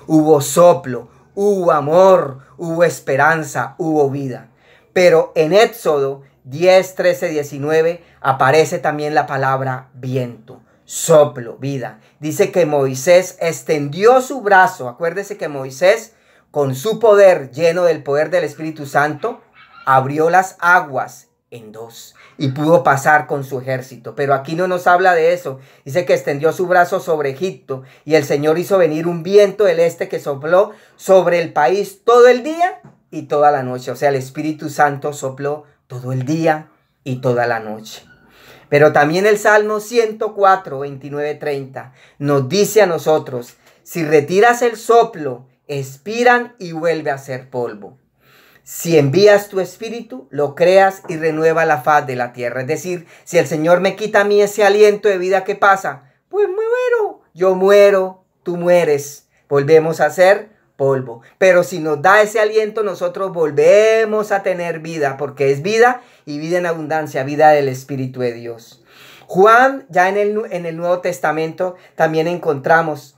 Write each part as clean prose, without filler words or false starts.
hubo soplo, hubo amor, hubo esperanza, hubo vida. Pero en Éxodo 10, 13, 19 aparece también la palabra viento, soplo, vida. Dice que Moisés extendió su brazo. Acuérdese que Moisés, con su poder, lleno del poder del Espíritu Santo, abrió las aguas en dos y pudo pasar con su ejército. Pero aquí no nos habla de eso. Dice que extendió su brazo sobre Egipto y el Señor hizo venir un viento del este que sopló sobre el país todo el día y toda la noche. O sea, el Espíritu Santo sopló todo el día y toda la noche. Pero también el Salmo 104, 29, 30 nos dice a nosotros: si retiras el soplo, expiran y vuelve a ser polvo. Si envías tu espíritu, lo creas y renueva la faz de la tierra. Es decir, si el Señor me quita a mí ese aliento de vida, ¿qué pasa? Pues muero. Yo muero, tú mueres. Volvemos a ser polvo. Pero si nos da ese aliento, nosotros volvemos a tener vida, porque es vida y vida en abundancia, vida del Espíritu de Dios. Juan, ya en el Nuevo Testamento, también encontramos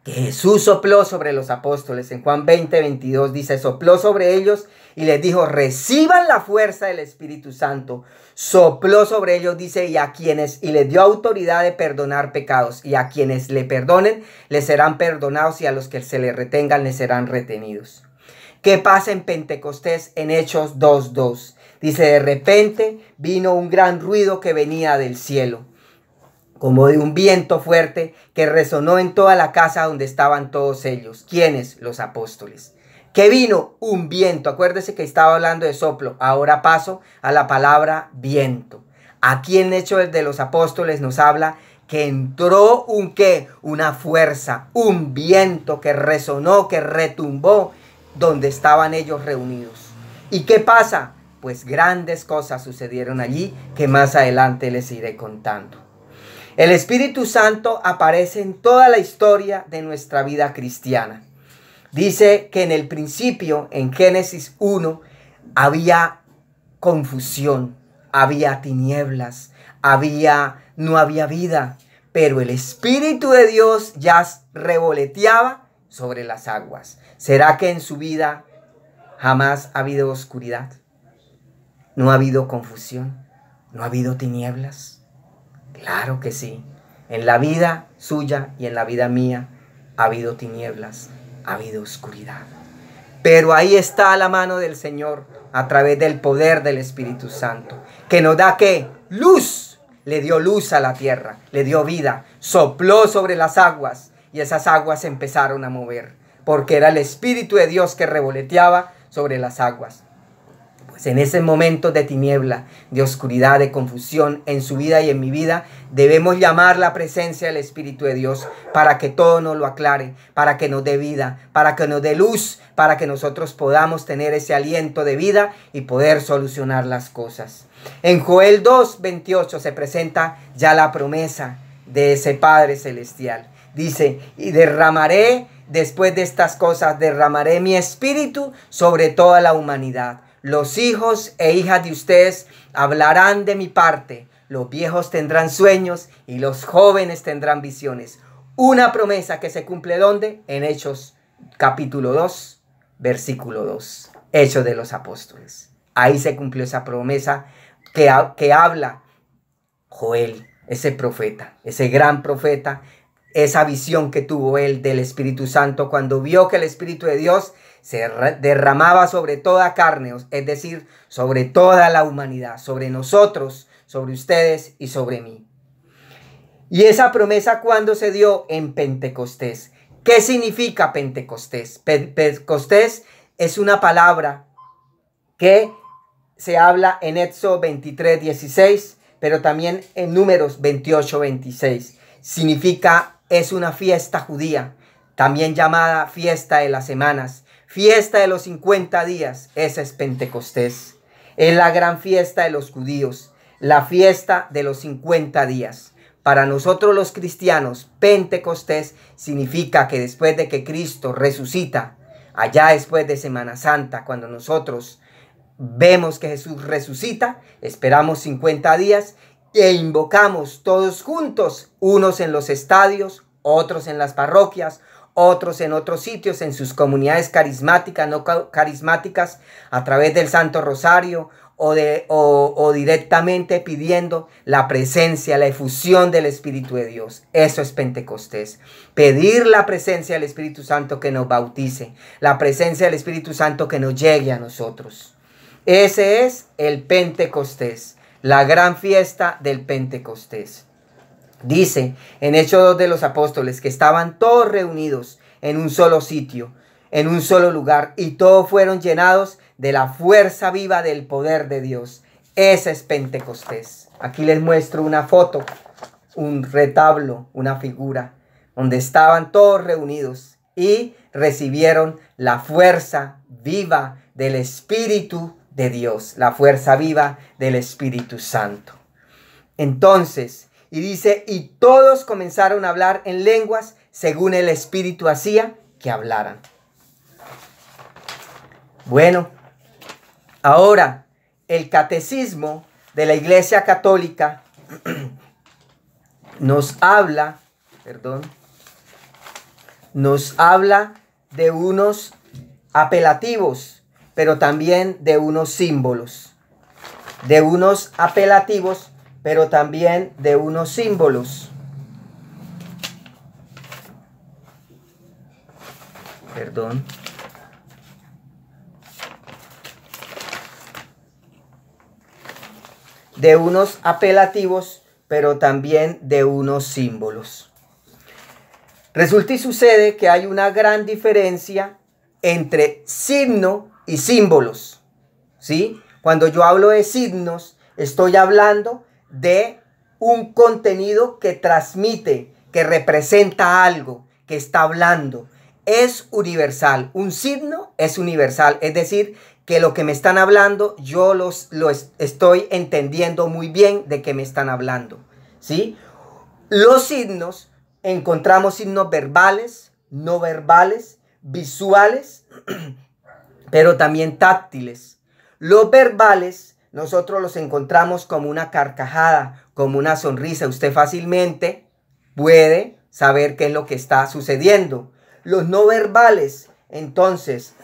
que Jesús sopló sobre los apóstoles. En Juan 20, 22 dice: sopló sobre ellos y les dijo: reciban la fuerza del Espíritu Santo. Sopló sobre ellos, dice, y les dio autoridad de perdonar pecados, y a quienes le perdonen les serán perdonados, y a los que se les retengan les serán retenidos. ¿Qué pasa en Pentecostés? En Hechos 2:2 dice: de repente vino un gran ruido que venía del cielo, como de un viento fuerte, que resonó en toda la casa donde estaban todos ellos. ¿Quiénes? Los apóstoles. ¿Qué vino? Un viento. Acuérdese que estaba hablando de soplo. Ahora paso a la palabra viento. Aquí en Hechos de los Apóstoles nos habla que entró una fuerza, un viento que resonó, que retumbó donde estaban ellos reunidos. ¿Y qué pasa? Pues grandes cosas sucedieron allí que más adelante les iré contando. El Espíritu Santo aparece en toda la historia de nuestra vida cristiana. Dice que en el principio, en Génesis 1, había confusión, había tinieblas, no había vida, pero el Espíritu de Dios ya revoloteaba sobre las aguas. ¿Será que en su vida jamás ha habido oscuridad? ¿No ha habido confusión? ¿No ha habido tinieblas? Claro que sí. En la vida suya y en la vida mía ha habido tinieblas, ha habido oscuridad. Pero ahí está la mano del Señor a través del poder del Espíritu Santo, que nos da ¿qué? Luz. Le dio luz a la tierra, le dio vida, sopló sobre las aguas y esas aguas se empezaron a mover, porque era el Espíritu de Dios que revoloteaba sobre las aguas. Pues en ese momento de tiniebla, de oscuridad, de confusión en su vida y en mi vida, debemos llamar la presencia del Espíritu de Dios para que todo nos lo aclare, para que nos dé vida, para que nos dé luz, para que nosotros podamos tener ese aliento de vida y poder solucionar las cosas. En Joel 2:28 se presenta ya la promesa de ese Padre Celestial. Dice: y derramaré, después de estas cosas, derramaré mi espíritu sobre toda la humanidad. Los hijos e hijas de ustedes hablarán de mi parte. Los viejos tendrán sueños y los jóvenes tendrán visiones. Una promesa que se cumple ¿dónde? En Hechos capítulo 2, versículo 2. Hechos de los Apóstoles. Ahí se cumplió esa promesa que habla Joel, ese profeta, ese gran profeta, esa visión que tuvo él del Espíritu Santo cuando vio que el Espíritu de Dios se derramaba sobre toda carne, es decir, sobre toda la humanidad, sobre nosotros, sobre ustedes y sobre mí. Y esa promesa, ¿cuándo se dio? En Pentecostés. ¿Qué significa Pentecostés? Pentecostés es una palabra que se habla en Éxodo 23, 16, pero también en Números 28, 26. Significa, es una fiesta judía, también llamada fiesta de las semanas, fiesta de los 50 días. Esa es Pentecostés. Es la gran fiesta de los judíos, la fiesta de los 50 días. Para nosotros los cristianos, Pentecostés significa que después de que Cristo resucita, allá después de Semana Santa, cuando nosotros vemos que Jesús resucita, esperamos 50 días e invocamos todos juntos, unos en los estadios, otros en las parroquias, otros en otros sitios, en sus comunidades carismáticas, no carismáticas, a través del Santo Rosario o directamente pidiendo la presencia, la efusión del Espíritu de Dios. Eso es Pentecostés. Pedir la presencia del Espíritu Santo que nos bautice, la presencia del Espíritu Santo que nos llegue a nosotros. Ese es el Pentecostés, la gran fiesta del Pentecostés. Dice en Hechos 2 de los Apóstoles que estaban todos reunidos en un solo sitio, en un solo lugar, y todos fueron llenados de la fuerza viva del poder de Dios. Ese es Pentecostés. Aquí les muestro una foto, un retablo, una figura, donde estaban todos reunidos y recibieron la fuerza viva del Espíritu de Dios, la fuerza viva del Espíritu Santo. Entonces, y dice, y todos comenzaron a hablar en lenguas según el Espíritu hacía que hablaran. Bueno, ahora el catecismo de la Iglesia Católica nos habla de unos apelativos, pero también de unos símbolos. De unos apelativos, pero también de unos símbolos. De unos apelativos, pero también de unos símbolos. Resulta y sucede que hay una gran diferencia entre signo y símbolos, ¿sí? Cuando yo hablo de signos, estoy hablando de un contenido que transmite, que representa algo, que está hablando. Es universal. Un signo es universal, es decir, que lo que me están hablando, yo lo estoy entendiendo muy bien de qué me están hablando, ¿sí? Los signos, encontramos signos verbales, no verbales, visuales, pero también táctiles. Los verbales, nosotros los encontramos como una carcajada, como una sonrisa. Usted fácilmente puede saber qué es lo que está sucediendo. Los no verbales, entonces,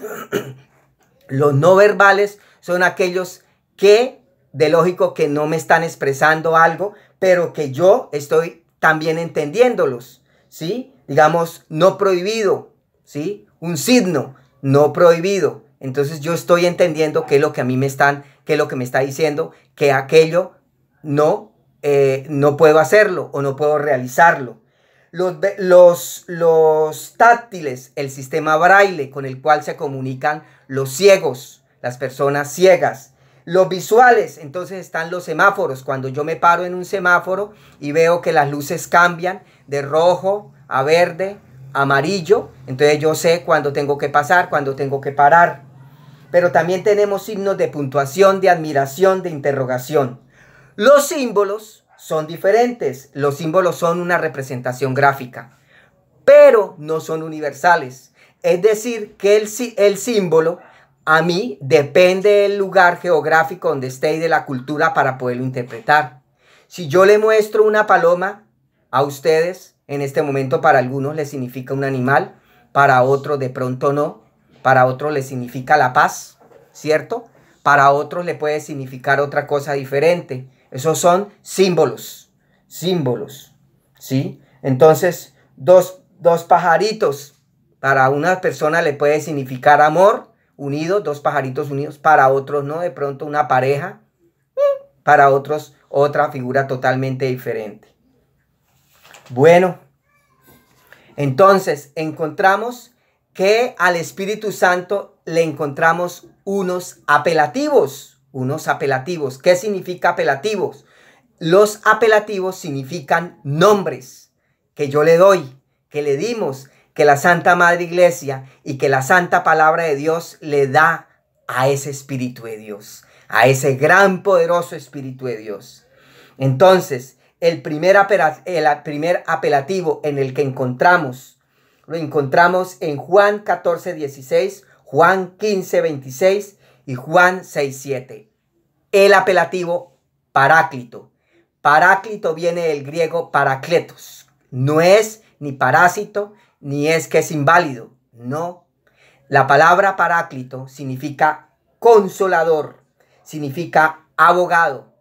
los no verbales son aquellos que, de lógico, que no me están expresando algo, pero que yo estoy también entendiéndolos, ¿sí? Digamos, no prohibido, ¿sí? Un signo no prohibido. Entonces yo estoy entendiendo qué es lo que a mí qué es lo que me está diciendo, que aquello no puedo hacerlo o no puedo realizarlo. Los táctiles, el sistema braille con el cual se comunican los ciegos, las personas ciegas. Los visuales, entonces están los semáforos. Cuando yo me paro en un semáforo y veo que las luces cambian de rojo a verde, amarillo, entonces yo sé cuándo tengo que pasar, cuándo tengo que parar. Pero también tenemos signos de puntuación, de admiración, de interrogación. Los símbolos son diferentes. Los símbolos son una representación gráfica, pero no son universales. Es decir, que el símbolo a mí depende del lugar geográfico donde esté y de la cultura para poderlo interpretar. Si yo le muestro una paloma a ustedes, en este momento para algunos les significa un animal, para otros de pronto no, para otros les significa la paz, ¿cierto? Para otros le puede significar otra cosa diferente. Esos son símbolos, ¿sí? Entonces, dos pajaritos, para una persona le puede significar amor, unidos, dos pajaritos unidos, para otros no, de pronto una pareja, para otros otra figura totalmente diferente. Bueno, entonces encontramos que al Espíritu Santo le encontramos unos apelativos. ¿Qué significa apelativos? Los apelativos significan nombres que yo le doy, que le dimos, que la Santa Madre Iglesia y que la Santa Palabra de Dios le da a ese Espíritu de Dios, a ese gran poderoso Espíritu de Dios. Entonces, el primer apelativo en el que lo encontramos en Juan 14:16, Juan 15:26 y Juan 6:7. El apelativo Paráclito. Paráclito viene del griego parakletos. No es ni parásito, ni es que es inválido. No. La palabra paráclito significa consolador, significa abogado,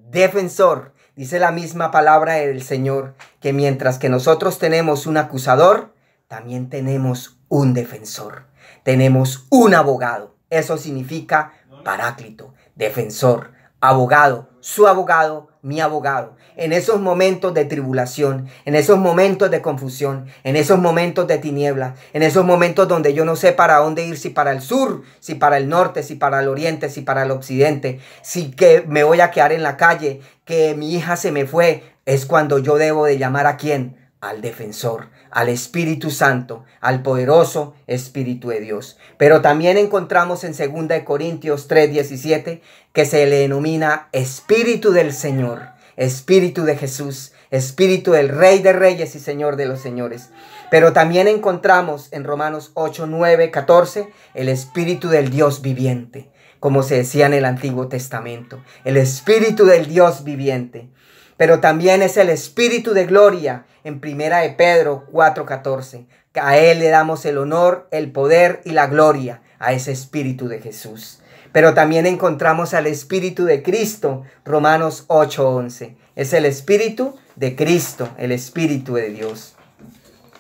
defensor. Dice la misma palabra del Señor que mientras que nosotros tenemos un acusador, también tenemos un defensor. Tenemos un abogado. Eso significa paráclito, defensor, abogado, su abogado, mi abogado. En esos momentos de tribulación, en esos momentos de confusión, en esos momentos de tinieblas, en esos momentos donde yo no sé para dónde ir, si para el sur, si para el norte, si para el oriente, si para el occidente, si que me voy a quedar en la calle, que mi hija se me fue, es cuando yo debo de llamar ¿a quién? Al defensor, al Espíritu Santo, al poderoso Espíritu de Dios. Pero también encontramos en 2 Corintios 3:17 que se le denomina Espíritu del Señor, Espíritu de Jesús, Espíritu del Rey de Reyes y Señor de los Señores. Pero también encontramos en Romanos 8, 9, 14 el Espíritu del Dios viviente, como se decía en el Antiguo Testamento, el Espíritu del Dios viviente. Pero también es el Espíritu de gloria en 1 de Pedro 4:14. A Él le damos el honor, el poder y la gloria, a ese Espíritu de Jesús. Pero también encontramos al Espíritu de Cristo, Romanos 8:11. Es el Espíritu de Cristo, el Espíritu de Dios,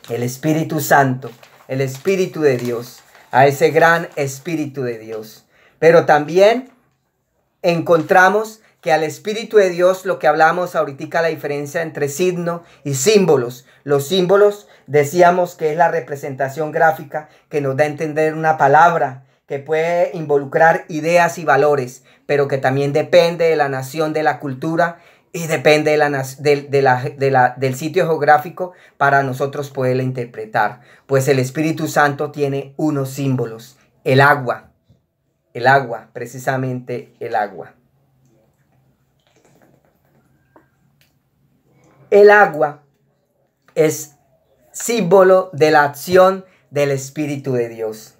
el Espíritu Santo, el Espíritu de Dios, a ese gran Espíritu de Dios. Pero también encontramos que al Espíritu de Dios, lo que hablamos ahorita, la diferencia entre signo y símbolos. Los símbolos decíamos que es la representación gráfica que nos da a entender una palabra que puede involucrar ideas y valores, pero que también depende de la nación, de la cultura y depende del sitio geográfico para nosotros poderla interpretar. Pues el Espíritu Santo tiene unos símbolos. El agua, precisamente el agua. El agua es símbolo de la acción del Espíritu de Dios.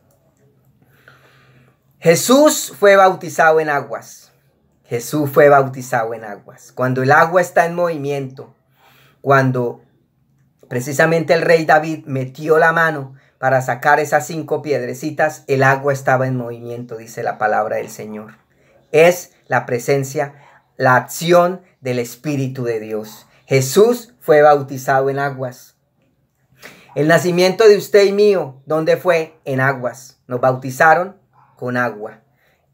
Jesús fue bautizado en aguas. Jesús fue bautizado en aguas. Cuando el agua está en movimiento, cuando precisamente el rey David metió la mano para sacar esas 5 piedrecitas, el agua estaba en movimiento, dice la palabra del Señor. Es la presencia, la acción del Espíritu de Dios. Jesús fue bautizado en aguas. El nacimiento de usted y mío, ¿dónde fue? En aguas. Nos bautizaron con agua.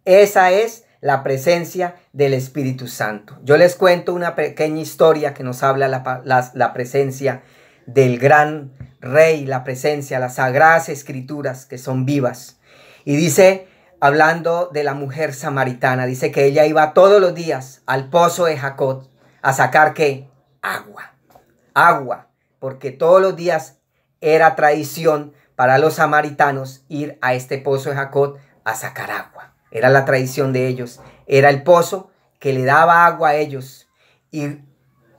Esa es la presencia del Espíritu Santo. Yo les cuento una pequeña historia que nos habla la presencia del gran Rey, la presencia, las sagradas escrituras que son vivas. Y dice, hablando de la mujer samaritana, dice que ella iba todos los días al pozo de Jacob a sacar ¿qué? Agua, porque todos los días era tradición para los samaritanos ir a este pozo de Jacob a sacar agua. Era la tradición de ellos, era el pozo que le daba agua a ellos. Y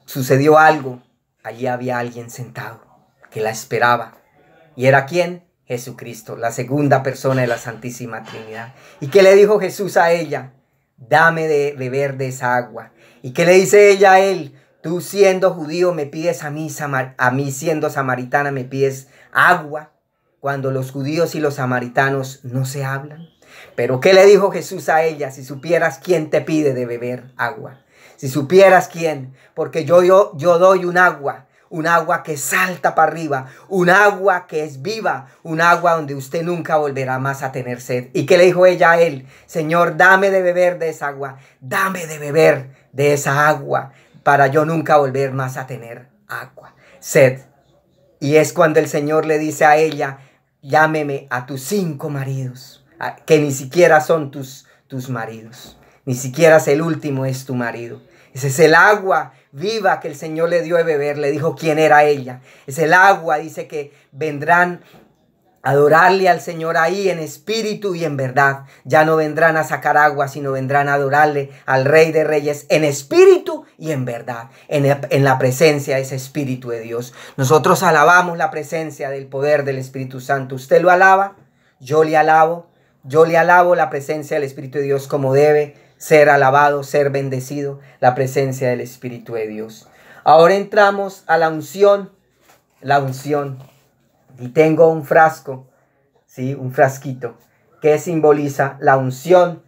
sucedió algo, allí había alguien sentado que la esperaba. ¿Y era quién? Jesucristo, la segunda persona de la Santísima Trinidad. ¿Y qué le dijo Jesús a ella? Dame de beber de esa agua. ¿Y qué le dice ella a él? Tú siendo judío me pides a mí siendo samaritana me pides agua, cuando los judíos y los samaritanos no se hablan. Pero ¿qué le dijo Jesús a ella? Si supieras quién te pide de beber agua. Si supieras quién, porque yo doy un agua que salta para arriba, un agua que es viva, un agua donde usted nunca volverá más a tener sed. ¿Y qué le dijo ella a él? Señor, dame de beber de esa agua, dame de beber de esa agua, para yo nunca volver más a tener sed. Y es cuando el Señor le dice a ella, llámeme a tus 5 maridos, que ni siquiera son tus maridos, ni siquiera el último es tu marido. Ese es el agua viva que el Señor le dio de beber. Le dijo quién era ella. Es el agua, dice que vendrán a adorarle al Señor ahí en espíritu y en verdad. Ya no vendrán a sacar agua, sino vendrán a adorarle al Rey de Reyes en espíritu y en verdad, en la presencia de ese Espíritu de Dios. Nosotros alabamos la presencia del poder del Espíritu Santo. ¿Usted lo alaba? Yo le alabo la presencia del Espíritu de Dios como debe ser alabado, ser bendecido, la presencia del Espíritu de Dios. Ahora entramos a la unción Y tengo un frasco, ¿sí? Un frasquito que simboliza la unción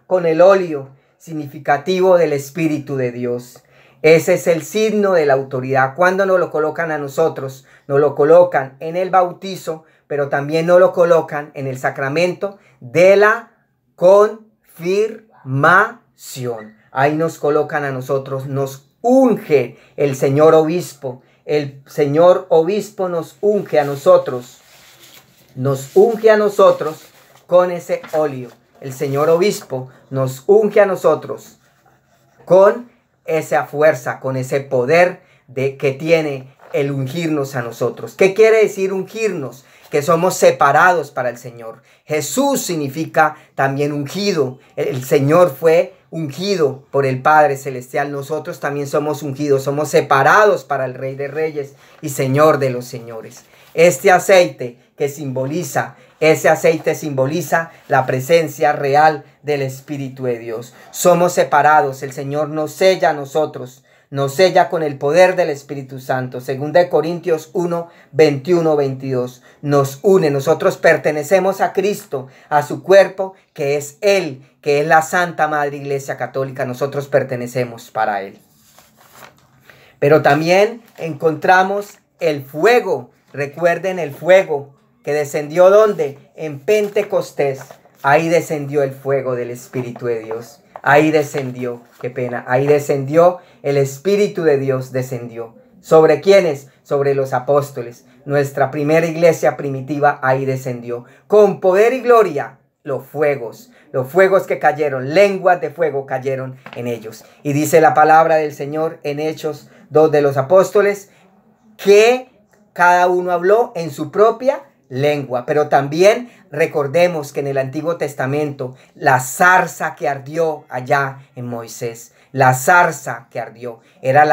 con el óleo significativo del Espíritu de Dios. Ese es el signo de la autoridad. Cuando nos lo colocan a nosotros, nos lo colocan en el bautizo, pero también nos lo colocan en el sacramento de la confirmación. Ahí nos colocan a nosotros, nos unge el Señor Obispo. El Señor Obispo nos unge a nosotros. Nos unge a nosotros con ese óleo. El Señor Obispo nos unge a nosotros con esa fuerza, con ese poder que tiene el ungirnos a nosotros. ¿Qué quiere decir ungirnos? Que somos separados para el Señor. Jesús significa también ungido. El Señor fue ungido por el Padre Celestial. Nosotros también somos ungidos, somos separados para el Rey de Reyes y Señor de los Señores. Este aceite ese aceite simboliza la presencia real del Espíritu de Dios. Somos separados, el Señor nos sella a nosotros, nos sella con el poder del Espíritu Santo. Según de Corintios 1, 21, 22, nos une. Nosotros pertenecemos a Cristo, a su cuerpo, que es Él, que es la Santa Madre Iglesia Católica. Nosotros pertenecemos para Él. Pero también encontramos el fuego. Recuerden el fuego que descendió ¿dónde? En Pentecostés. Ahí descendió el fuego del Espíritu de Dios. Ahí descendió, qué pena, ahí descendió el Espíritu de Dios, descendió. ¿Sobre quiénes? Sobre los apóstoles. Nuestra primera iglesia primitiva ahí descendió. Con poder y gloria, los fuegos que cayeron, lenguas de fuego cayeron en ellos. Y dice la palabra del Señor en Hechos 2 de los apóstoles, que cada uno habló en su propia lengua. Pero también recordemos que en el Antiguo Testamento la zarza que ardió allá en Moisés, la zarza que ardió, era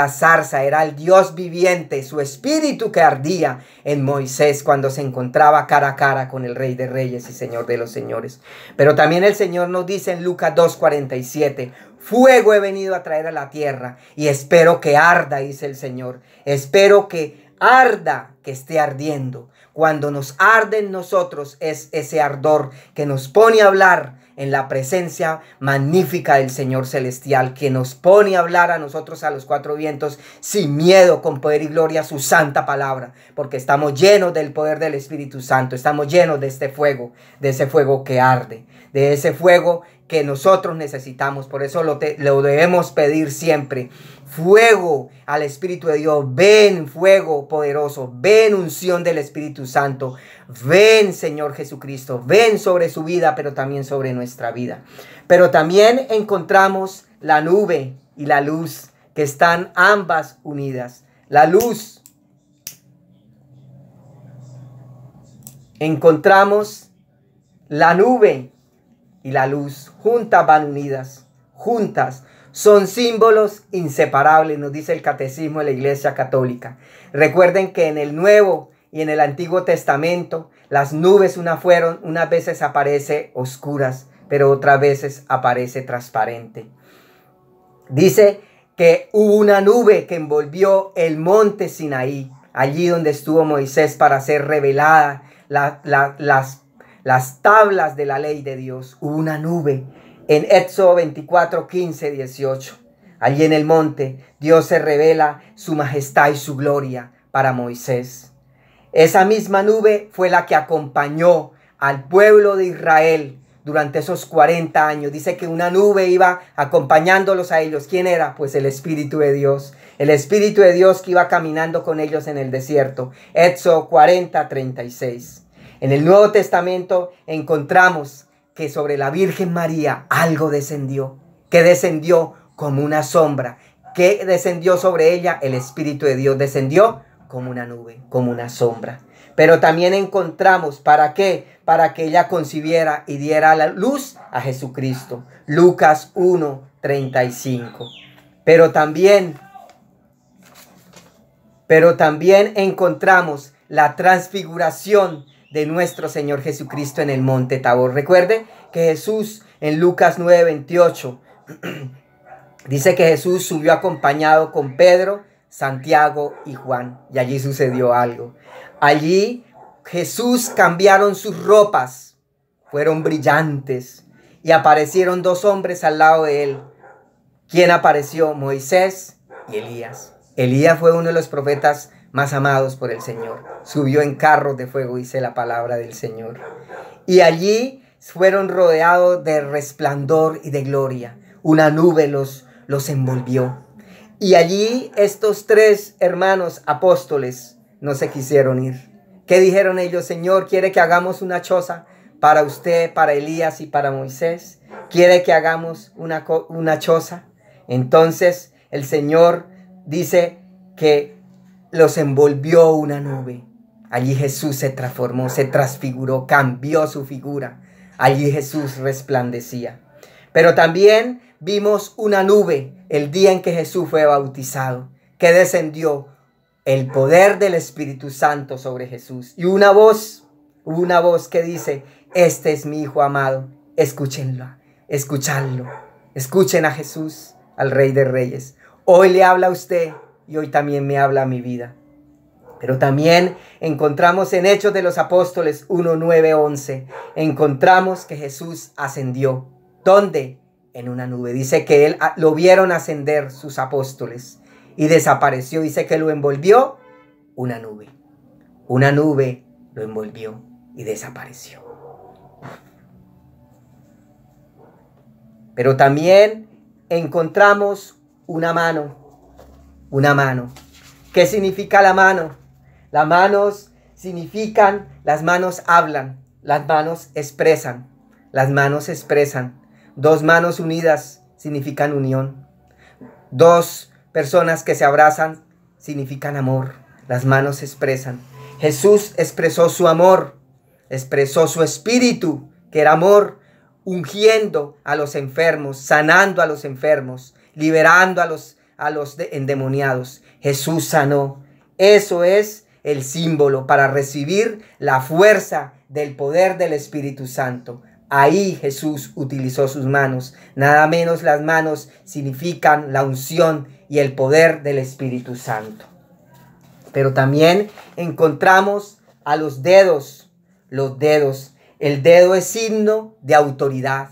el Dios viviente, su espíritu que ardía en Moisés cuando se encontraba cara a cara con el Rey de Reyes y Señor de los Señores. Pero también el Señor nos dice en Lucas 2:47, fuego he venido a traer a la tierra y espero que arda, dice el Señor. Espero que arda, que esté ardiendo. Cuando nos arde en nosotros es ese ardor que nos pone a hablar en la presencia magnífica del Señor Celestial, que nos pone a hablar a nosotros a los cuatro vientos sin miedo, con poder y gloria su santa palabra, porque estamos llenos del poder del Espíritu Santo, estamos llenos de este fuego, de ese fuego que arde, de ese fuego que nosotros necesitamos. Por eso lo debemos pedir siempre. Fuego al Espíritu de Dios. Ven fuego poderoso. Ven unción del Espíritu Santo. Ven Señor Jesucristo. Ven sobre su vida, pero también sobre nuestra vida. Pero también encontramos la nube y la luz, que están ambas unidas. La luz. Encontramos la nube y la luz, juntas van unidas, juntas. Son símbolos inseparables, nos dice el Catecismo de la Iglesia Católica. Recuerden que en el Nuevo y en el Antiguo Testamento, las nubes unas veces aparece oscuras, pero otras veces aparece transparente. Dice que hubo una nube que envolvió el monte Sinaí, allí donde estuvo Moisés para ser revelada las tablas de la ley de Dios. Hubo una nube. En Éxodo 24, 15, 18. Allí en el monte, Dios se revela su majestad y su gloria para Moisés. Esa misma nube fue la que acompañó al pueblo de Israel durante esos 40 años. Dice que una nube iba acompañándolos a ellos. ¿Quién era? Pues el Espíritu de Dios. El Espíritu de Dios que iba caminando con ellos en el desierto. Éxodo 40, 36. En el Nuevo Testamento encontramos que sobre la Virgen María algo descendió, que descendió como una sombra, que descendió sobre ella el Espíritu de Dios, descendió como una nube, como una sombra. Pero también encontramos, ¿para qué? Para que ella concibiera y diera la luz a Jesucristo. Lucas 1, 35. Pero también encontramos la transfiguración de nuestro Señor Jesucristo en el monte Tabor. Recuerde que Jesús en Lucas 9:28 dice que Jesús subió acompañado con Pedro, Santiago y Juan. Y allí sucedió algo. Allí Jesús cambiaron sus ropas, fueron brillantes, y aparecieron dos hombres al lado de él. ¿Quién apareció? Moisés y Elías. Elías fue uno de los profetas más amados por el Señor. Subió en carros de fuego, dice la palabra del Señor. Y allí fueron rodeados de resplandor y de gloria. Una nube los envolvió. Y allí estos tres hermanos apóstoles no se quisieron ir. ¿Qué dijeron ellos? Señor, ¿quiere que hagamos una choza para usted, para Elías y para Moisés? ¿Quiere que hagamos una choza? Entonces el Señor dice que los envolvió una nube. Allí Jesús se transformó, se transfiguró, cambió su figura. Allí Jesús resplandecía. Pero también vimos una nube el día en que Jesús fue bautizado, que descendió el poder del Espíritu Santo sobre Jesús. Y una voz que dice, este es mi Hijo amado, escúchenlo, escuchadlo. Escuchen a Jesús, al Rey de Reyes. Hoy le habla a usted y hoy también me habla a mi vida. Pero también encontramos en Hechos de los Apóstoles 1, 9, 11, encontramos que Jesús ascendió. ¿Dónde? En una nube. Dice que lo vieron ascender sus apóstoles y desapareció. Dice que lo envolvió una nube. Una nube lo envolvió y desapareció. Pero también encontramos una mano. Una mano. ¿Qué significa la mano? Las manos significan, las manos hablan, las manos expresan, las manos expresan. Dos manos unidas significan unión. Dos personas que se abrazan significan amor. Las manos expresan. Jesús expresó su amor, expresó su espíritu, que era amor, ungiendo a los enfermos, sanando a los enfermos, liberando a los endemoniados. Jesús sanó. Eso es el símbolo para recibir la fuerza del poder del Espíritu Santo. Ahí Jesús utilizó sus manos. Nada menos las manos significan la unción y el poder del Espíritu Santo. Pero también encontramos a los dedos. Los dedos. El dedo es signo de autoridad.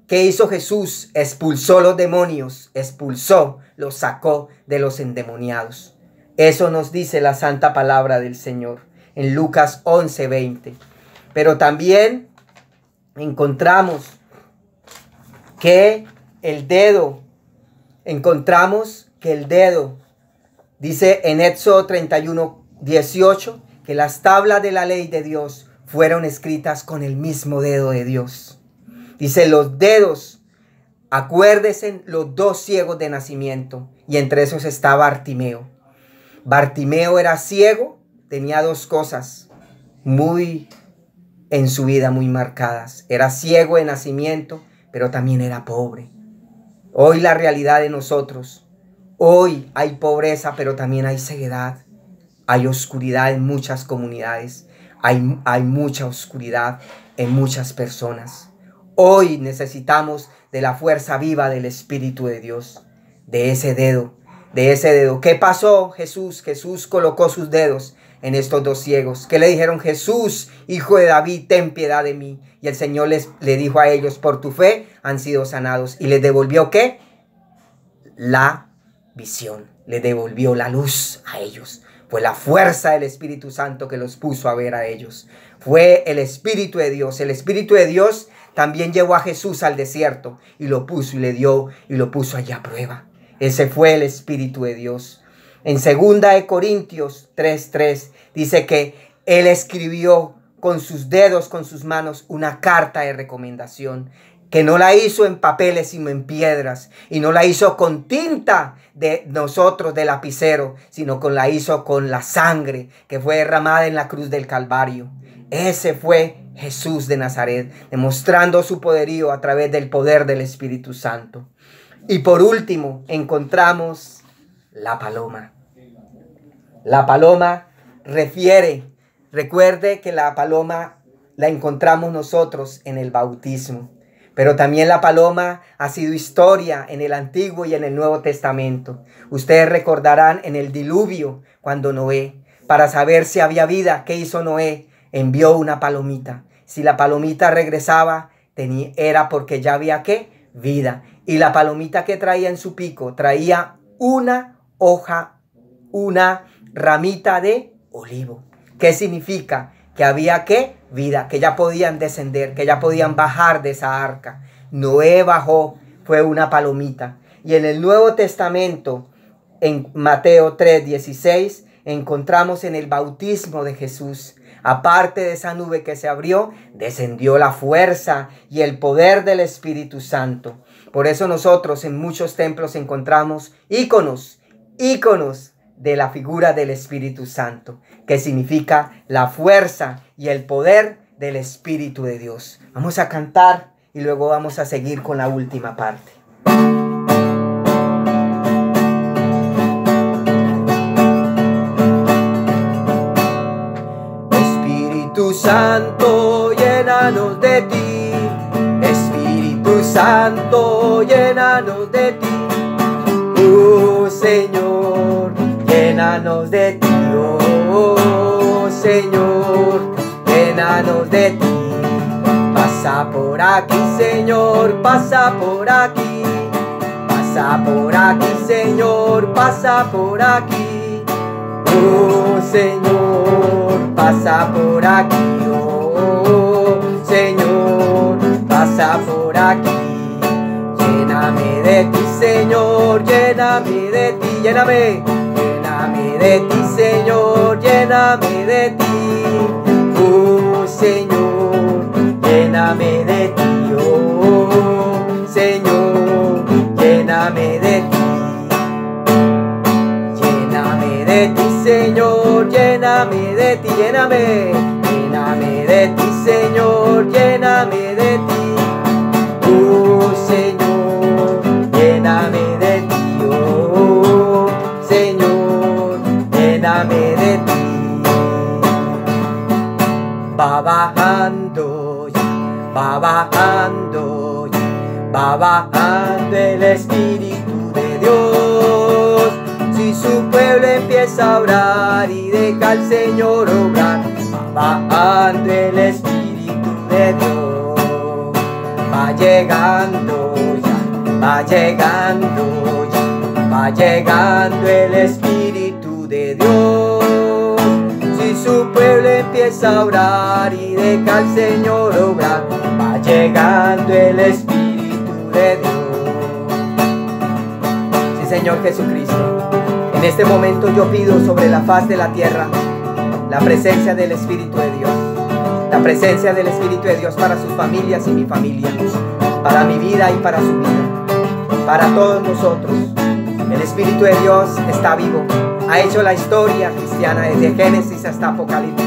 ¿Qué hizo Jesús? Expulsó los demonios. Expulsó, los sacó de los endemoniados. Eso nos dice la santa palabra del Señor en Lucas 11:20. Pero también encontramos que el dedo, dice en Éxodo 31:18, que las tablas de la ley de Dios fueron escritas con el mismo dedo de Dios. Dice los dedos, acuérdense los dos ciegos de nacimiento, y entre esos estaba Bartimeo. Bartimeo era ciego, tenía dos cosas muy en su vida muy marcadas. Era ciego de nacimiento, pero también era pobre. Hoy la realidad de nosotros, hoy hay pobreza, pero también hay ceguedad. Hay oscuridad en muchas comunidades. Hay mucha oscuridad en muchas personas. Hoy necesitamos de la fuerza viva del Espíritu de Dios, de ese dedo. ¿Qué pasó? Jesús colocó sus dedos en estos dos ciegos. ¿Qué le dijeron? Jesús, hijo de David, ten piedad de mí. Y el Señor le dijo a ellos, por tu fe han sido sanados. Y les devolvió ¿qué? La visión. Les devolvió la luz a ellos. Fue la fuerza del Espíritu Santo que los puso a ver a ellos. Fue el Espíritu de Dios. El Espíritu de Dios también llevó a Jesús al desierto y lo puso y le dio y lo puso allá a prueba. Ese fue el Espíritu de Dios. En 2 Corintios 3:3 dice que Él escribió con sus dedos, con sus manos, una carta de recomendación, que no la hizo en papeles sino en piedras, y no la hizo con tinta de nosotros, de lapicero, sino la hizo con la sangre que fue derramada en la cruz del Calvario. Ese fue Jesús de Nazaret, demostrando su poderío a través del poder del Espíritu Santo. Y por último, encontramos la paloma. La paloma recuerde que la paloma la encontramos nosotros en el bautismo. Pero también la paloma ha sido historia en el Antiguo y en el Nuevo Testamento. Ustedes recordarán en el diluvio, cuando Noé, para saber si había vida, ¿qué hizo Noé? Envió una palomita. Si la palomita regresaba, era porque ya había, ¿qué? Vida. Y la palomita que traía en su pico, traía una hoja, una ramita de olivo. ¿Qué significa? Que había, ¿qué? Vida, que ya podían descender, que ya podían bajar de esa arca. Noé bajó, fue una palomita. Y en el Nuevo Testamento, en Mateo 3:16, encontramos en el bautismo de Jesús, aparte de esa nube que se abrió, descendió la fuerza y el poder del Espíritu Santo. Por eso nosotros en muchos templos encontramos íconos de la figura del Espíritu Santo, que significa la fuerza y el poder del Espíritu de Dios. Vamos a cantar y luego vamos a seguir con la última parte. Espíritu Santo, llénanos de ti. Espíritu Santo, llénanos de ti. Señor, llénanos de ti. Señor, llénanos de ti. Pasa por aquí, Señor, pasa por aquí. Pasa por aquí, Señor, pasa por aquí. Señor, pasa por aquí. Señor, pasa por aquí. Lléname de ti, Señor, lléname de ti, lléname. Lléname de ti, Señor, lléname de ti. Señor, lléname de ti, Señor, lléname de ti. Lléname de ti, Señor, lléname de ti, lléname. Lléname de ti, Señor, lléname de ti. Señor, lléname de ti, Señor, lléname de ti. Va bajando ya, va bajando ya, va bajando el Espíritu de Dios. Si su pueblo empieza a orar y deja al Señor obrar, va bajando el Espíritu de Dios. Va llegando ya, va llegando ya, va llegando el Espíritu de Dios. Si su pueblo empieza a orar y deja al Señor obrar, va llegando el Espíritu de Dios. Sí, Señor Jesucristo, en este momento yo pido sobre la faz de la tierra la presencia del Espíritu de Dios. La presencia del Espíritu de Dios para sus familias y mi familia, para mi vida y para su vida, para todos nosotros. El Espíritu de Dios está vivo, ha hecho la historia cristiana desde Génesis hasta Apocalipsis.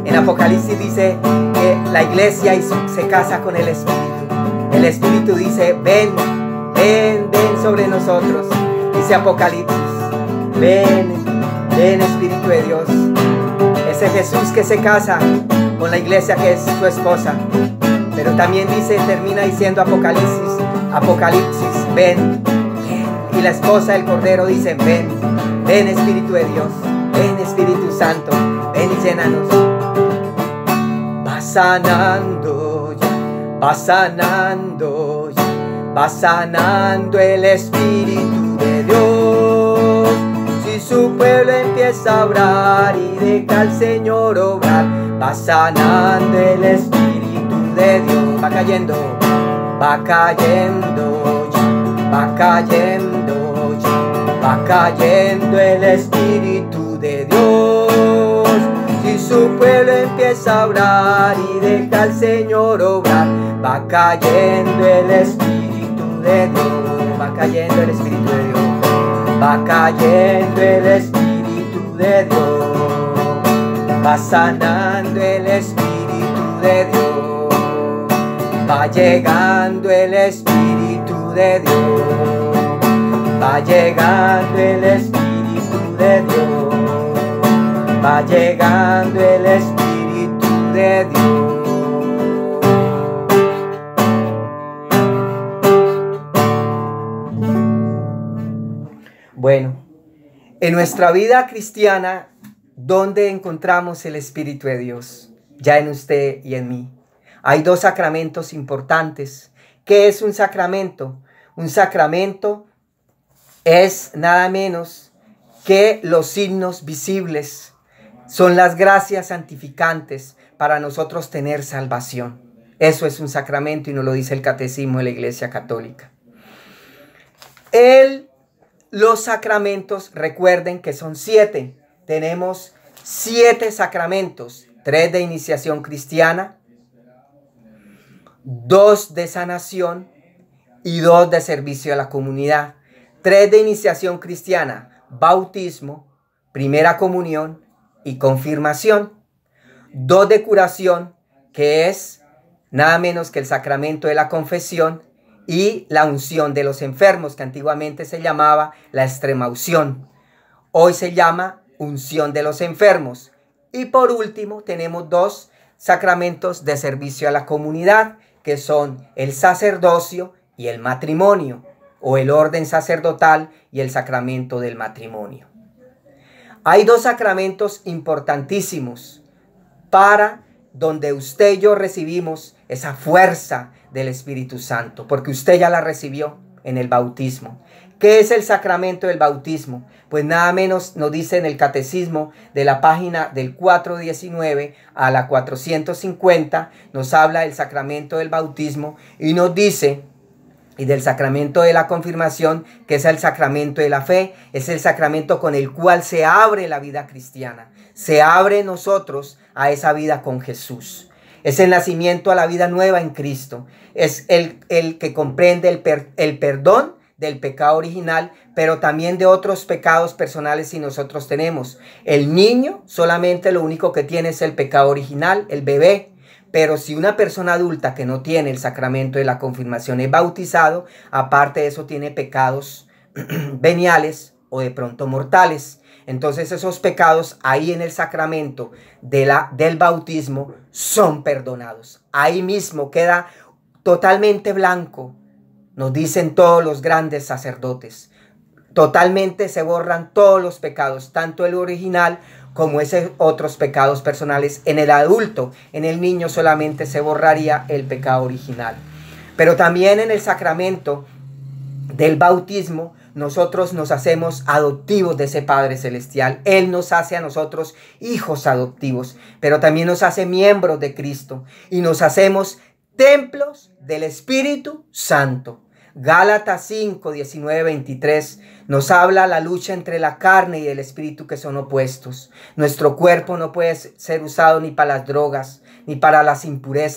En Apocalipsis dice que la iglesia se casa con el Espíritu. El Espíritu dice, ven, ven, ven sobre nosotros. Dice Apocalipsis, ven, ven Espíritu de Dios. Ese Jesús que se casa con la iglesia que es su esposa. Pero también dice, termina diciendo Apocalipsis, ven, ven. Y la esposa del Cordero dice, ven, ven Espíritu de Dios, ven Espíritu Santo, ven y llénanos. Va sanando ya, va sanando ya, va sanando el Espíritu de Dios. Si su pueblo empieza a orar y deja al Señor obrar, va sanando el Espíritu de Dios. Va cayendo, va cayendo ya, va cayendo ya, va cayendo el Espíritu de Dios. Si su pueblo empieza a orar y deja al Señor obrar, va cayendo el Espíritu de Dios. Va cayendo el Espíritu de Dios. Va cayendo el Espíritu de Dios. Va sanando el Espíritu de Dios. Va llegando el Espíritu de Dios. Va llegando el Espíritu de Dios. Va llegando el Espíritu de Dios. Bueno, en nuestra vida cristiana, ¿dónde encontramos el Espíritu de Dios? Ya en usted y en mí. Hay dos sacramentos importantes. ¿Qué es un sacramento? Un sacramento es nada menos que los signos visibles. Son las gracias santificantes para nosotros tener salvación. Eso es un sacramento y nos lo dice el Catecismo de la Iglesia Católica. Los sacramentos, recuerden que son 7. Tenemos 7 sacramentos. 3 de iniciación cristiana, 2 de sanación y 2 de servicio a la comunidad. 3 de iniciación cristiana, bautismo, primera comunión y confirmación. 2 de curación, que es nada menos que el sacramento de la confesión y la unción de los enfermos, que antiguamente se llamaba la extremaunción. Hoy se llama unción de los enfermos. Y por último tenemos 2 sacramentos de servicio a la comunidad, que son el sacerdocio y el matrimonio, o el orden sacerdotal y el sacramento del matrimonio. Hay 2 sacramentos importantísimos para donde usted y yo recibimos esa fuerza del Espíritu Santo, porque usted ya la recibió en el bautismo. ¿Qué es el sacramento del bautismo? Pues nada menos nos dice en el Catecismo, de la página del 419 a la 450, nos habla del sacramento del bautismo y nos dice, y del sacramento de la confirmación, que es el sacramento de la fe, es el sacramento con el cual se abre la vida cristiana, se abre nosotros a esa vida con Jesús. Es el nacimiento a la vida nueva en Cristo, es el que comprende el perdón del pecado original, pero también de otros pecados personales si nosotros tenemos. El niño solamente lo único que tiene es el pecado original, el bebé. Pero si una persona adulta que no tiene el sacramento de la confirmación es bautizado, aparte de eso tiene pecados veniales o de pronto mortales. Entonces esos pecados ahí en el sacramento del bautismo son perdonados. Ahí mismo queda totalmente blanco. Nos dicen todos los grandes sacerdotes. Totalmente se borran todos los pecados, tanto el original como esos otros pecados personales. En el adulto, en el niño solamente se borraría el pecado original. Pero también en el sacramento del bautismo, nosotros nos hacemos adoptivos de ese Padre Celestial. Él nos hace a nosotros hijos adoptivos, pero también nos hace miembros de Cristo y nos hacemos templos del Espíritu Santo. Gálatas 5, 19, 23 nos habla la lucha entre la carne y el espíritu que son opuestos. Nuestro cuerpo no puede ser usado ni para las drogas, ni para las impurezas.